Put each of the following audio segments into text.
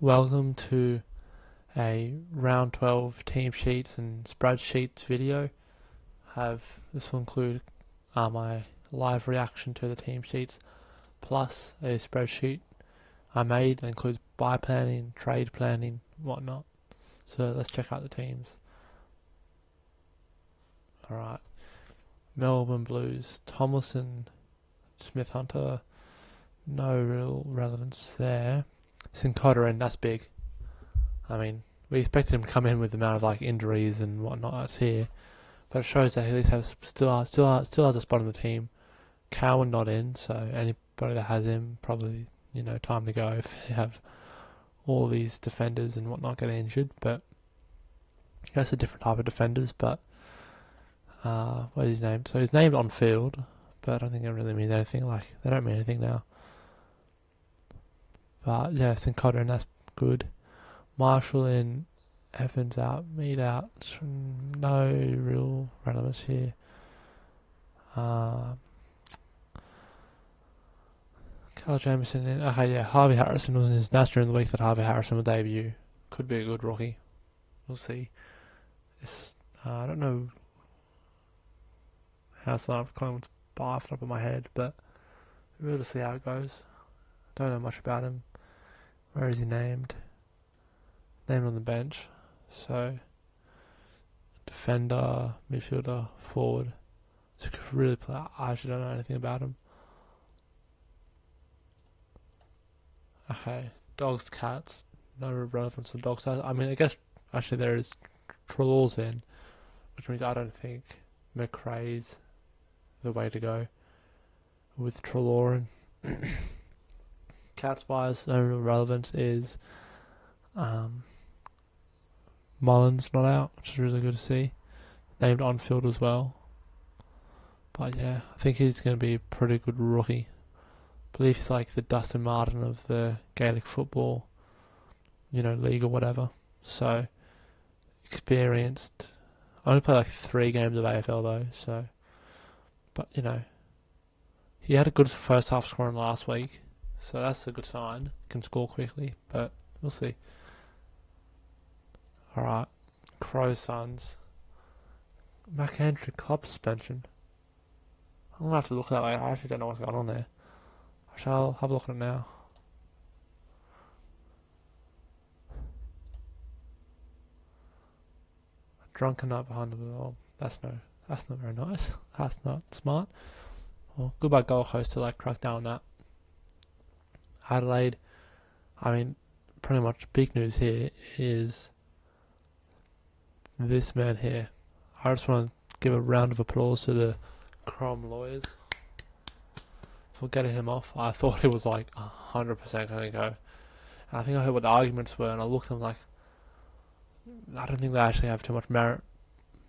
Welcome to a round 12 team sheets and spreadsheets video. This will include my live reaction to the team sheets plus a spreadsheet I made that includes buy planning, trade planning, whatnot. So let's check out the teams. Alright, Melbourne Blues, Tomlinson, Smith Hunter, no real relevance there. Sincotta, that's big. I mean, we expected him to come in with the amount of injuries and whatnot that's here, but it shows that he at least still has a spot in the team. Cowan not in, so anybody that has him probably time to go if they have all these defenders and whatnot get injured. But that's a different type of defenders. But what is his name? So he's named on field, but I don't think it really means anything. They don't mean anything now. But yeah, Sincotta, and that's good. Marshall in, Evans out, Mead out. No real relevance here. Carl Jamieson in. Okay, yeah, Harvey Harrison was in his national in the week that Harvey Harrison will debut. Could be a good rookie. We'll see. I don't know how Son Clements barfed up in my head, but we'll just see how it goes. Don't know much about him. Where is he named? Named on the bench. So, defender, midfielder, forward. So could really play. I actually don't know anything about him. Okay, dogs, cats. No relevance to dogs. I mean, I guess actually there is Trelawn's in, which means I don't think McRae's the way to go with Trelawn. Cats wise, no real relevance is Mullins not out, which is really good to see. Named on field as well. But yeah, I think he's going to be a pretty good rookie. I believe he's like the Dustin Martin of the Gaelic football, league or whatever. So, experienced. I only played 3 games of AFL though, so. But, he had a good first half scoring last week, so that's a good sign. Can score quickly, but we'll see. Alright, Crow Suns. McAndrew club suspension. I'm gonna have to look at that later. I actually don't know what's going on there. I shall have a look at it now. A drunken night behind the wheel. That's not very nice. That's not smart. Well, goodbye Gold Coast to crack down on that. Adelaide. I mean, pretty much big news here is this man here. I just want to give a round of applause to the Chrome lawyers for getting him off. I thought he was 100% going to go. And I think I heard what the arguments were, and I looked at him I don't think they actually have too much merit.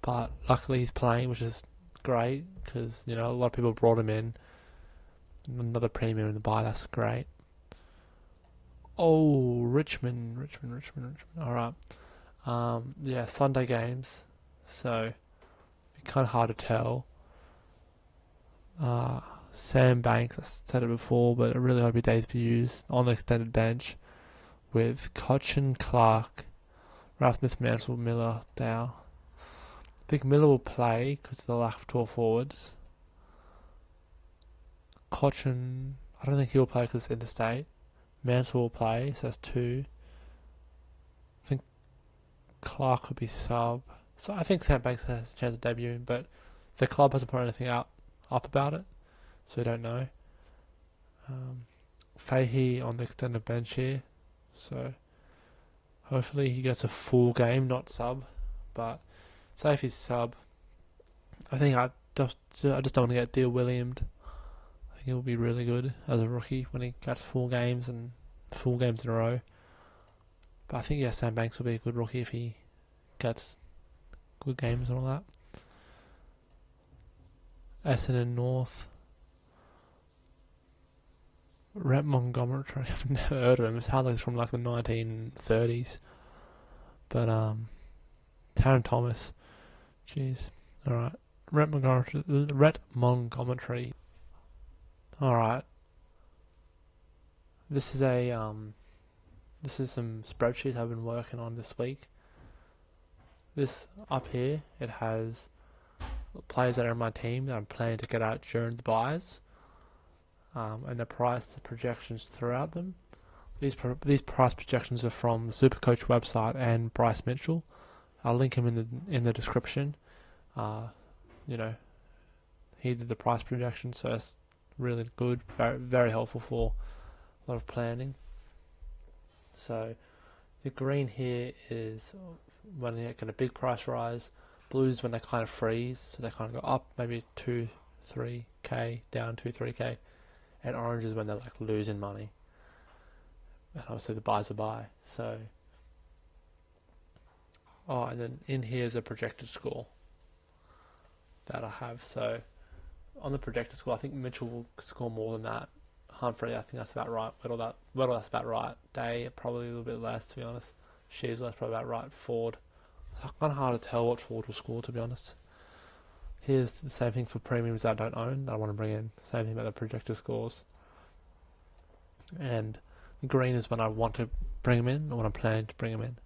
But luckily he's playing, which is great, because, a lot of people brought him in. Another premium in the buy, that's great. Oh, Richmond. Alright. Yeah, Sunday games, so it's kind of hard to tell. Sam Banks, I said it before, but I really hope he debuts on the extended bench with Cochin, Clark, Ralph Smith, Mansell, Miller, Dow. I think Miller will play because of the lack of tall forwards. Cochin, I don't think he'll play because it's interstate. Mansell will play, so that's 2. I think Clark could be sub. So I think Sam Banks has a chance of debuting, but the club hasn't put anything up about it, so we don't know. Fahey on the extended bench here, so hopefully he gets a full game, not sub. But say if he's sub, I think I just don't want to get Deal Williamed. I think he'll be really good as a rookie when he gets full games in a row. But I think Sam Banks will be a good rookie if he gets good games and all that. Essendon North. Rhett Montgomery, I've never heard of him. It sounds like he's from the 1930s. But Taron Thomas. Jeez. Alright. Rhett Montgomery. Alright. This is a this is some spreadsheets I've been working on this week. This up here, it has players that are in my team that I'm planning to get out during the buys, and the price projections throughout them. These price projections are from the Supercoach website and Bryce Mitchell. I'll link him in the description. You know, he did the price projection, so it's really good, very, very helpful for a lot of planning. So the green here is when they get a big price rise. Blues when they kind of freeze, so they kind of go up maybe 2-3k, down 2-3k, and orange is when they're like losing money. And obviously the buy's a buy. So, and then in here is a projected score that I have. So on the projected score, I think Mitchell will score more than that. Humphrey, I think that's about right. Weddle, that's about right. Day, probably a little bit less, to be honest. Sheasley, that's probably about right. Ford, it's kind of hard to tell what Ford will score, to be honest. Here's the same thing for premiums that I don't own, that I want to bring in. Same thing about the projected scores. And green is when I want to bring them in, or when I'm planning to bring them in.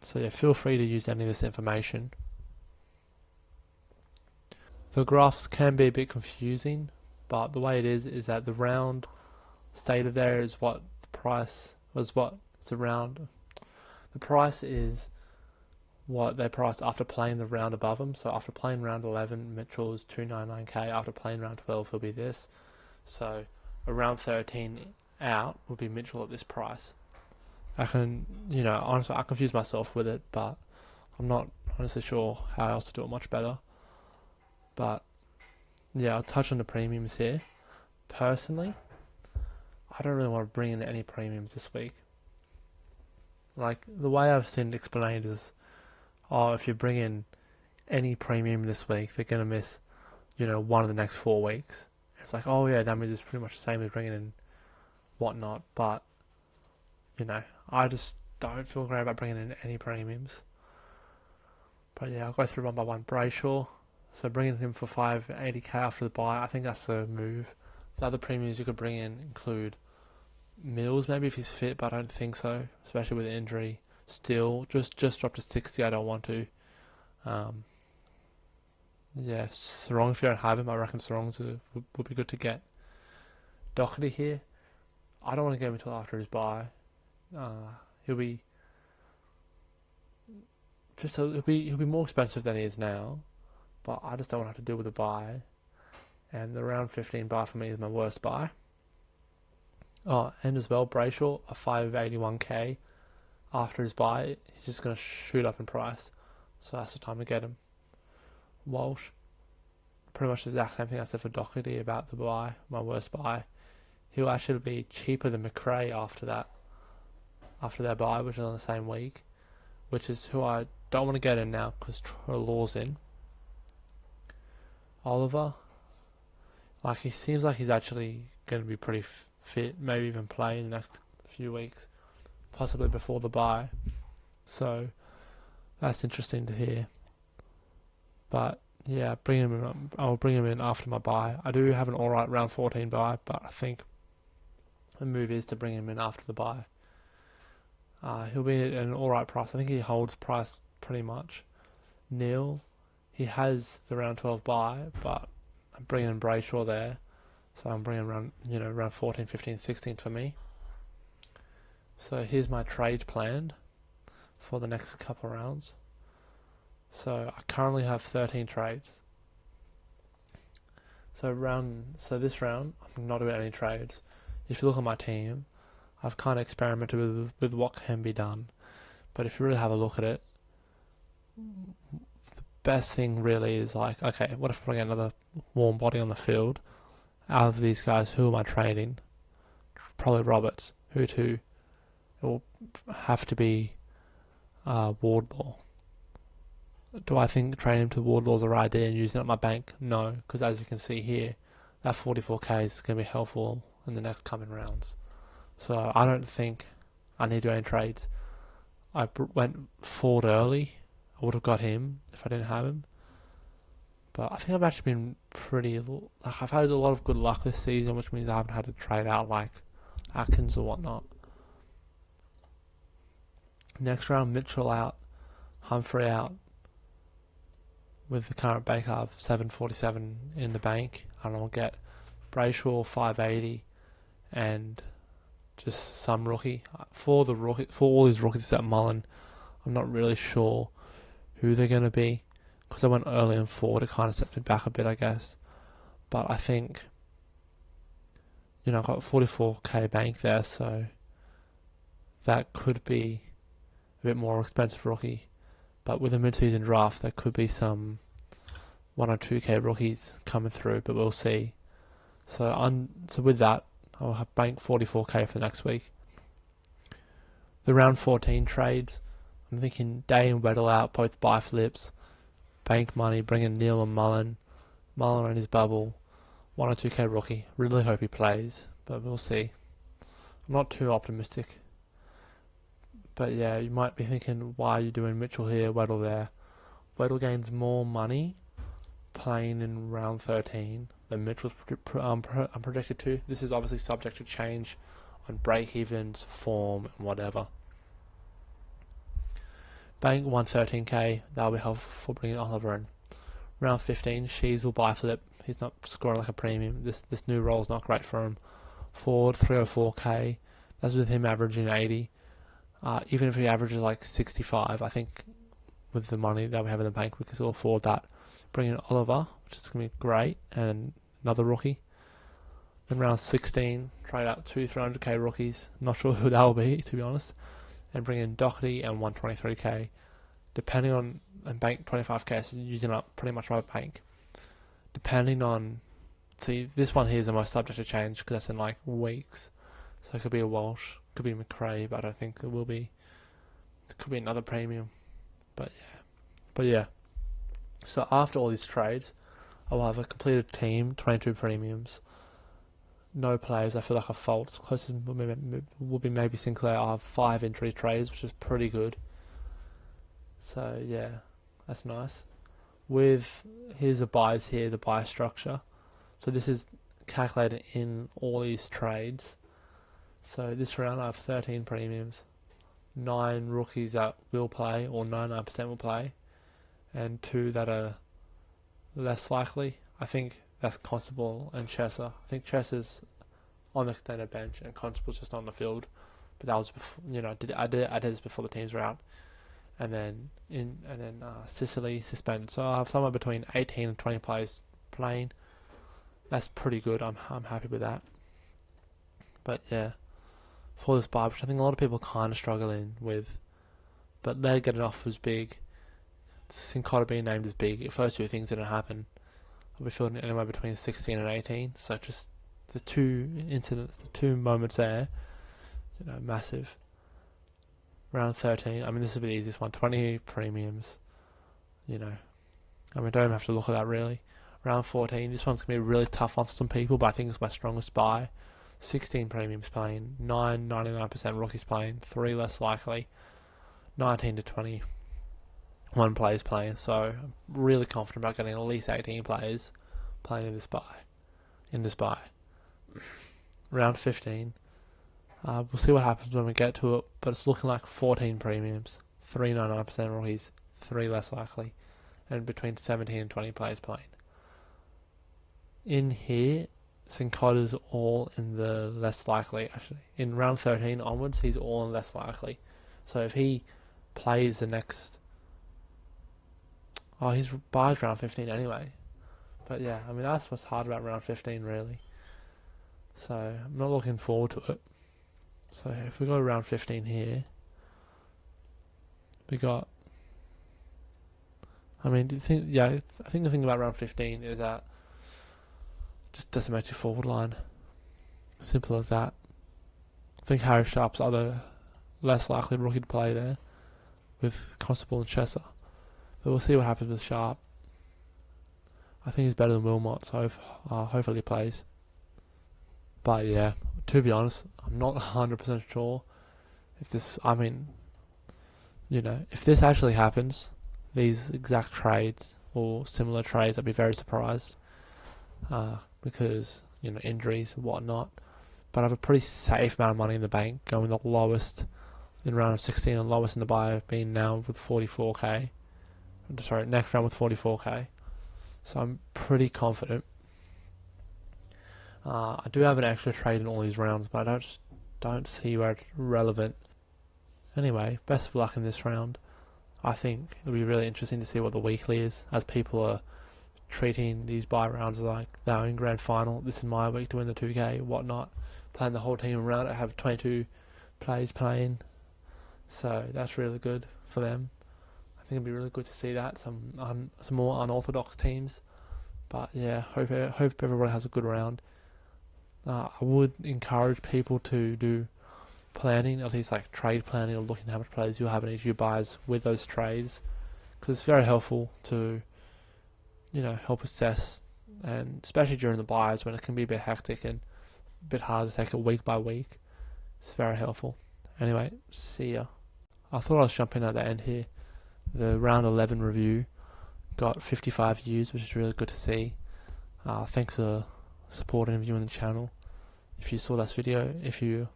So yeah, feel free to use any of this information. The graphs can be a bit confusing, but the way it is that the round stated there is what the price was, what it's around. The price is what they priced after playing the round above them. So after playing round 11, Mitchell is 299k. After playing round 12, he'll be this. So around 13 out will be Mitchell at this price. Honestly, I confuse myself with it, but I'm not honestly sure how else to do it much better. But yeah, I'll touch on the premiums here. Personally, I don't really want to bring in any premiums this week. Like, the way I've seen it explained is, if you bring in any premium this week, they're going to miss, one of the next 4 weeks. It's like, that means it's pretty much the same as bringing in whatnot. But, I just don't feel great about bringing in any premiums. But yeah, I'll go through one by one. Brayshaw, so bringing him for 580k after the buy, I think that's a move. The other premiums you could bring in include Mills, maybe if he's fit, but I don't think so, especially with the injury. Still, just drop to 60. I don't want to. Sarong, if you don't have him, I reckon Sarong's would be good to get. Doherty here, I don't want to get him until after his buy. He'll be more expensive than he is now, but I just don't want to have to deal with a buy. And the round 15 buy for me is my worst buy. And as well, Brayshaw, a 581k after his buy, he's just going to shoot up in price. So that's the time to get him. Walsh, pretty much the exact same thing I said for Doherty about the buy, my worst buy. He'll actually be cheaper than McRae after their buy, which is on the same week, which is who I don't want to get in now because Law's in. Oliver, he seems like he's actually going to be pretty fit, maybe even play in the next few weeks, possibly before the bye. So that's interesting to hear. But yeah, I'll bring him in after my bye. I do have an alright round 14 bye, but I think the move is to bring him in after the bye. He'll be at an alright price. I think he holds price pretty much. Neil, he has the round 12 bye, but I'm bringing in Brayshaw there. So I'm bringing around 14, 15, 16 for me. So here's my trade planned for the next couple of rounds. So I currently have 13 trades. So this round, I'm not doing any trades. If you look at my team, I've kind of experimented with what can be done. But if you really have a look at it, the best thing really is what if I get another warm body on the field? Out of these guys, who am I trading? Probably Roberts. Who to? It will have to be Wardlaw. Do I think trading him to Wardlaw is a right idea and using it at my bank? No, because as you can see here, that 44k is going to be helpful in the next coming rounds. So I don't think I need to do any trades. I went Ford early. I would have got him if I didn't have him. But I think I've actually been I've had a lot of good luck this season, which means I haven't had to trade out like Atkins or whatnot. Next round, Mitchell out, Humphrey out, with the current bank of 747 in the bank. And I'll get Brayshaw 580 and just some rookie. For all these rookies except Mullen, I'm not really sure who they're going to be, because I went early and forward. It kind of set me back a bit, I guess. But I think, I've got 44k bank there, so that could be a bit more expensive rookie. But with a mid-season draft, there could be some 1 or 2k rookies coming through, but we'll see. So with that, I'll have bank 44k for next week. The round 14 trades, I'm thinking Day and Weddle out, both buy flips. Bank money, bring in Neil and Mullen. Mullen on his bubble. 1 or 2k rookie. Really hope he plays, but we'll see. I'm not too optimistic. But yeah, you might be thinking, why are you doing Mitchell here, Weddle there? Weddle gains more money playing in round 13 than Mitchell's predicted to. This is obviously subject to change on break-evens, form, and whatever. Bank 113k, that'll be helpful for bringing Oliver in. Round 15, Shees will buy flip. He's not scoring like a premium. This new role's not great for him. Forward 304k, that's with him averaging 80. Even if he averages like 65, I think with the money that we have in the bank, we can still afford that. Bring in Oliver, which is going to be great, and another rookie. Then round 16, trade out 2 300k rookies. Not sure who that will be, to be honest. And bring in Doherty and 123k. Depending on, and bank 25k, so using up pretty much my bank. Depending on, see, this one here is the most subject to change because that's in like weeks. So it could be a Walsh, could be McRae, but I don't think it will be. It could be another premium. But yeah. So after all these trades, I will have a completed team, 22 premiums. No players I feel like are faults. Closest will be maybe Sinclair. I'll have 5 injury trades, which is pretty good. So yeah, that's nice. Here's the buys here, the buy structure. So this is calculated in all these trades. So this round I have 13 premiums, 9 rookies that will play, or 99% will play, and 2 that are less likely. I think that's Constable and Chesser. I think Chesser's on the extended bench and Constable's just on the field. But that was before, I did this before the teams were out. And then Sicily suspended. So I have somewhere between 18 and 20 players playing. That's pretty good. I'm happy with that. But yeah, for this buy, which I think a lot of people kind of struggling with, but they're getting off was big. Sincotta being named as big. If those two things didn't happen, I'll be feeling anywhere between 16 and 18. So just the 2 incidents, the 2 moments there, massive. Round 13, this will be the easiest one. 20 premiums, don't even have to look at that really. Round 14, this one's going to be a really tough one for some people, but I think it's my strongest buy. 16 premiums playing, 9 99% rookies playing, 3 less likely, 19 to 21 players playing. So I'm really confident about getting at least 18 players playing in this buy. Round 15. We'll see what happens when we get to it, but it's looking like 14 premiums, 3 99% rookies, 3 less likely, and between 17 and 20 players playing. In here, Sincotta's all in the less likely, actually. In round 13 onwards, he's all in less likely. So if he plays the next... he's buys round 15 anyway. But yeah, that's what's hard about round 15, really. So I'm not looking forward to it. So if we go around 15 here, we got, I think the thing about round 15 is that just decimates your forward line. Simple as that. I think Harry Sharp's other less likely rookie to play there with Constable and Chesser. But we'll see what happens with Sharp. I think he's better than Wilmot, so hopefully he plays. But yeah, to be honest, I'm not 100% sure if this, if this actually happens, these exact trades or similar trades, I'd be very surprised because, injuries and whatnot. But I have a pretty safe amount of money in the bank, going the lowest in round of 16 and lowest in the buy being now with 44k. Sorry, next round with 44k. So I'm pretty confident. I do have an extra trade in all these rounds, but I don't see where it's relevant. Anyway, best of luck in this round. I think it'll be really interesting to see what the weekly is, as people are treating these buy rounds like they're in grand final. This is my week to win the 2k, whatnot. Playing the whole team around it, have 22 players playing. So that's really good for them. I think it'd be really good to see that, some more unorthodox teams. But yeah, hope everybody has a good round. I would encourage people to do planning, at least like trade planning, or looking at how much players you'll have in each of your buys with those trades, because it's very helpful to, help assess, and especially during the buys when it can be a bit hectic and a bit hard to take it week by week. It's very helpful. Anyway, see ya. I thought I was jumping at the end here. The round 11 review got 55 views, which is really good to see. Thanks for supporting and viewing the channel. If you saw this video, if you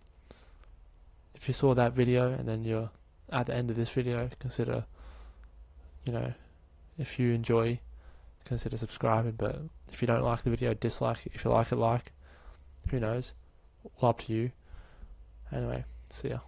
saw that video and then you're at the end of this video, consider, if you enjoy, consider subscribing. But if you don't like the video, dislike it. If you like it, like. Who knows? All up to you. Anyway, see ya.